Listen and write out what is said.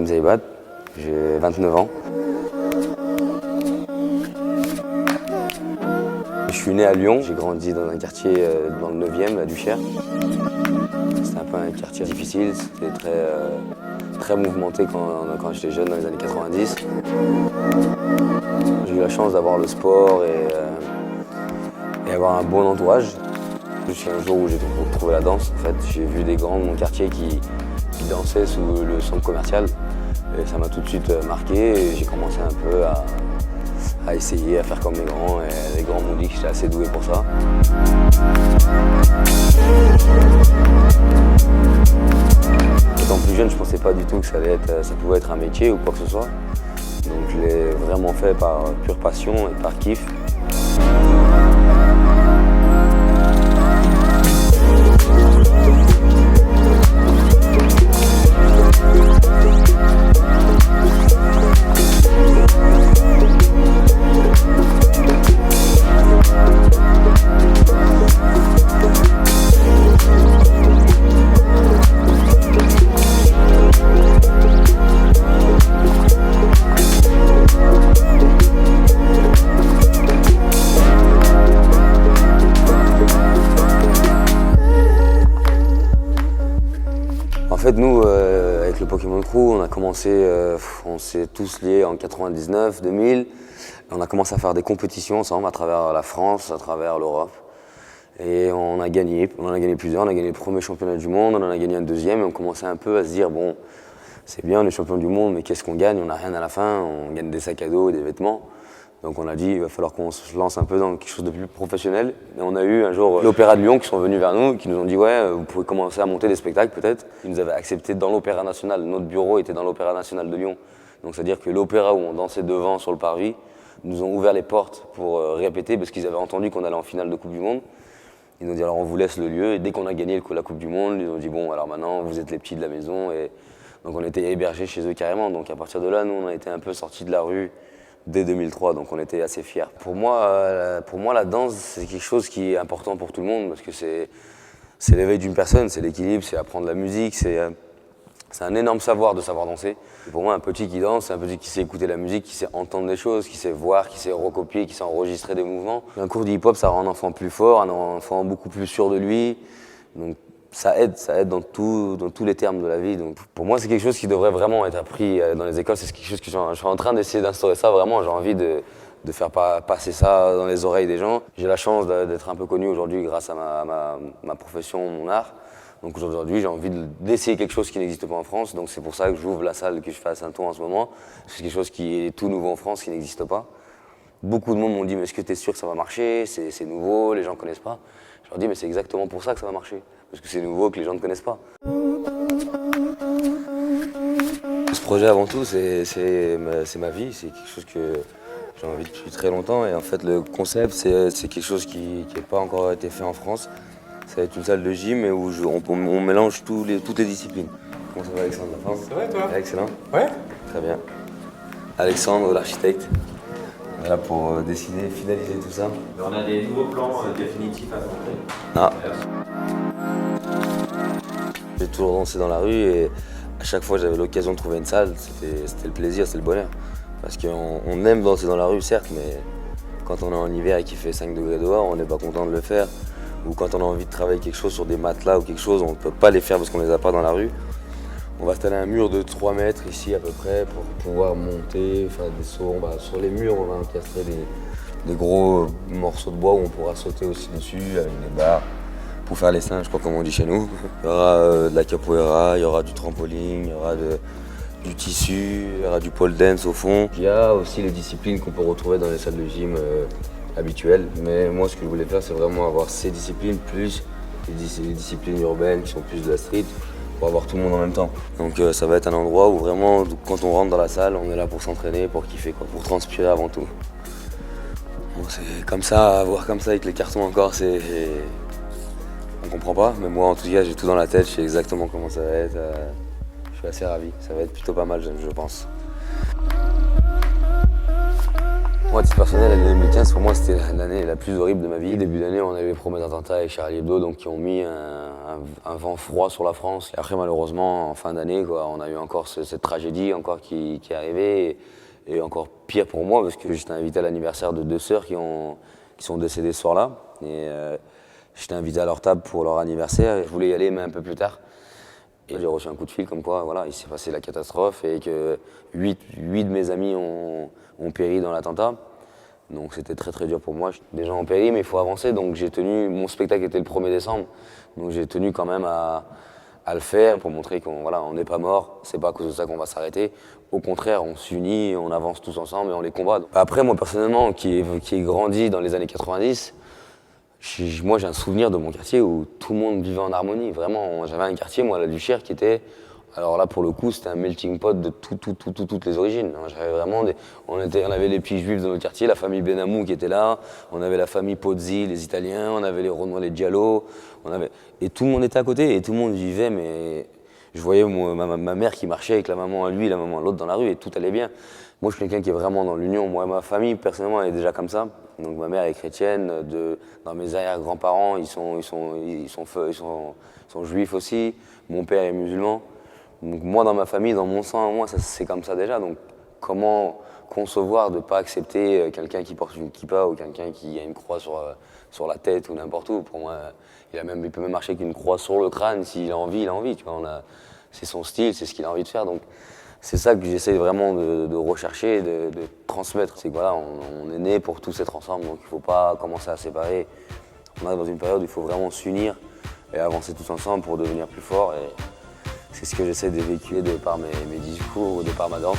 Karim Zaïbat, j'ai 29 ans. Je suis né à Lyon, j'ai grandi dans un quartier dans le 9e, à Duchère. C'était un peu un quartier difficile, c'était très mouvementé quand j'étais jeune dans les années 90. J'ai eu la chance d'avoir le sport et avoir un bon entourage. Jusqu'à un jour où j'ai trouvé la danse. En fait, j'ai vu des grands de mon quartier qui dansaient sous le centre commercial. Et ça m'a tout de suite marqué et j'ai commencé un peu à essayer, à faire comme les grands. Et les grands m'ont dit que j'étais assez doué pour ça. Étant plus jeune, je ne pensais pas du tout que ça pouvait être un métier ou quoi que ce soit. Donc je l'ai vraiment fait par pure passion et par kiff. En fait, nous, avec le Pokémon Crew, on a commencé, on s'est tous liés en 99, 2000. On a commencé à faire des compétitions ensemble à travers la France, à travers l'Europe. Et on en a gagné plusieurs. On a gagné le premier championnat du monde, on en a gagné un deuxième. Et on commençait un peu à se dire, bon, c'est bien, on est champion du monde, mais qu'est-ce qu'on gagne? On n'a rien à la fin, on gagne des sacs à dos et des vêtements. Donc on a dit, il va falloir qu'on se lance un peu dans quelque chose de plus professionnel. Et on a eu un jour l'Opéra de Lyon qui sont venus vers nous, qui nous ont dit, ouais, vous pouvez commencer à monter des spectacles peut-être. Ils nous avaient accepté dans l'Opéra National. Notre bureau était dans l'Opéra National de Lyon. Donc c'est-à-dire que l'opéra où on dansait devant sur le parvis, nous ont ouvert les portes pour répéter parce qu'ils avaient entendu qu'on allait en finale de Coupe du Monde. Ils nous ont dit, alors on vous laisse le lieu. Et dès qu'on a gagné la Coupe du Monde, ils nous ont dit, bon, alors maintenant, vous êtes les petits de la maison. Et donc on était hébergés chez eux carrément. Donc à partir de là, nous, on a été un peu sortis de la rue dès 2003, donc on était assez fiers. Pour moi, la danse, c'est quelque chose qui est important pour tout le monde parce que c'est l'éveil d'une personne, c'est l'équilibre, c'est apprendre la musique, c'est un énorme savoir de savoir danser. Et pour moi, un petit qui danse, c'est un petit qui sait écouter la musique, qui sait entendre des choses, qui sait voir, qui sait recopier, qui sait enregistrer des mouvements. Un cours de hip-hop, ça rend un enfant plus fort, un enfant beaucoup plus sûr de lui. Donc, ça aide dans tous les termes de la vie. Donc, pour moi, c'est quelque chose qui devrait vraiment être appris dans les écoles. C'est quelque chose que je suis en train d'essayer d'instaurer ça. Vraiment, j'ai envie de faire passer ça dans les oreilles des gens. J'ai la chance d'être un peu connu aujourd'hui grâce à ma profession, mon art. Donc aujourd'hui, j'ai envie d'essayer quelque chose qui n'existe pas en France. Donc c'est pour ça que j'ouvre la salle que je fais à Saint-Ouen en ce moment. C'est quelque chose qui est tout nouveau en France, qui n'existe pas. Beaucoup de monde m'ont dit, mais est-ce que tu es sûr que ça va marcher? C'est nouveau, les gens ne connaissent pas. Je leur dis, mais c'est exactement pour ça que ça va marcher. Parce que c'est nouveau, que les gens ne connaissent pas. Ce projet, avant tout, c'est ma vie. C'est quelque chose que j'ai envie depuis très longtemps. Et en fait, le concept, c'est quelque chose qui n'a pas encore été fait en France. Ça va être une salle de gym où on mélange toutes les disciplines. Comment ça va, Alexandre? Ça va, toi? Excellent. Ouais. Très bien. Alexandre, l'architecte. Voilà pour dessiner, finaliser tout ça. On a des nouveaux plans définitifs à montrer. Ah. J'ai toujours dansé dans la rue et à chaque fois que j'avais l'occasion de trouver une salle, c'était le plaisir, c'était le bonheur. Parce qu'on aime danser dans la rue, certes, mais quand on est en hiver et qu'il fait 5 degrés dehors, on n'est pas content de le faire. Ou quand on a envie de travailler quelque chose sur des matelas ou quelque chose, on ne peut pas les faire parce qu'on ne les a pas dans la rue. On va installer un mur de 3 mètres ici à peu près pour pouvoir monter, faire des sauts. Sur les murs, on va encastrer des gros morceaux de bois où on pourra sauter aussi dessus avec des barres pour faire les singes, je crois comme on dit chez nous. Il y aura de la capoeira, il y aura du trampoline, il y aura du tissu, il y aura du pole dance au fond. Il y a aussi les disciplines qu'on peut retrouver dans les salles de gym habituelles. Mais moi, ce que je voulais faire, c'est vraiment avoir ces disciplines plus les disciplines urbaines qui sont plus de la street, pour avoir tout le monde en même temps. Donc ça va être un endroit où vraiment, quand on rentre dans la salle, on est là pour s'entraîner, pour kiffer, pour transpirer avant tout. Bon, c'est comme ça, à voir comme ça avec les cartons encore, on comprend pas, mais moi en tout cas j'ai tout dans la tête, je sais exactement comment ça va être. Je suis assez ravi, ça va être plutôt pas mal, je pense. Moi, à titre personnel, l'année 2015, pour moi, c'était l'année la plus horrible de ma vie. Début d'année, on avait les premiers attentats avec Charlie Hebdo, donc qui ont mis un vent froid sur la France. Et après, malheureusement, en fin d'année, on a eu encore cette tragédie encore qui est arrivée. Et encore pire pour moi, parce que j'étais invité à l'anniversaire de deux sœurs qui sont décédées ce soir-là. Et j'étais invité à leur table pour leur anniversaire. Et je voulais y aller, mais un peu plus tard. Et j'ai reçu un coup de fil comme quoi voilà, il s'est passé la catastrophe et que 8 de mes amis ont péri dans l'attentat. Donc c'était très très dur pour moi. Des gens ont péri, mais il faut avancer. Donc j'ai tenu, mon spectacle était le 1er décembre. Donc j'ai tenu quand même à le faire pour montrer qu'on on n'est pas mort. C'est pas à cause de ça qu'on va s'arrêter. Au contraire, on s'unit, on avance tous ensemble et on les combat. Après, moi personnellement, qui ai grandi dans les années 90, moi, j'ai un souvenir de mon quartier où tout le monde vivait en harmonie. Vraiment, j'avais un quartier, moi, à la Duchère, qui était... Alors là, pour le coup, c'était un melting pot de toutes les origines. J'avais vraiment on avait les petits juifs dans notre quartier, la famille Benamou qui était là, on avait la famille Pozzi, les Italiens, on avait les Renois, les Diallo, et tout le monde était à côté, et tout le monde vivait, mais... Je voyais ma mère qui marchait avec la maman à lui, la maman à l'autre dans la rue, et tout allait bien. Moi, je suis quelqu'un qui est vraiment dans l'union. Moi, ma famille, personnellement, elle est déjà comme ça. Donc, ma mère est chrétienne. Dans mes arrière-grands-parents, ils sont juifs aussi. Mon père est musulman. Donc, moi, dans ma famille, dans mon sang, moi, c'est comme ça déjà. Donc, comment concevoir de ne pas accepter quelqu'un qui porte une kippa ou quelqu'un qui a une croix sur la tête ou n'importe où? Pour moi, il peut même marcher avec une croix sur le crâne. S'il a envie, il a envie. Tu vois, c'est son style, c'est ce qu'il a envie de faire. Donc, c'est ça que j'essaie vraiment de rechercher, de transmettre. C'est que voilà, on est né pour tous être ensemble, donc il ne faut pas commencer à séparer. On est dans une période où il faut vraiment s'unir et avancer tous ensemble pour devenir plus forts. Et c'est ce que j'essaie de véhiculer de par mes discours ou de par ma danse.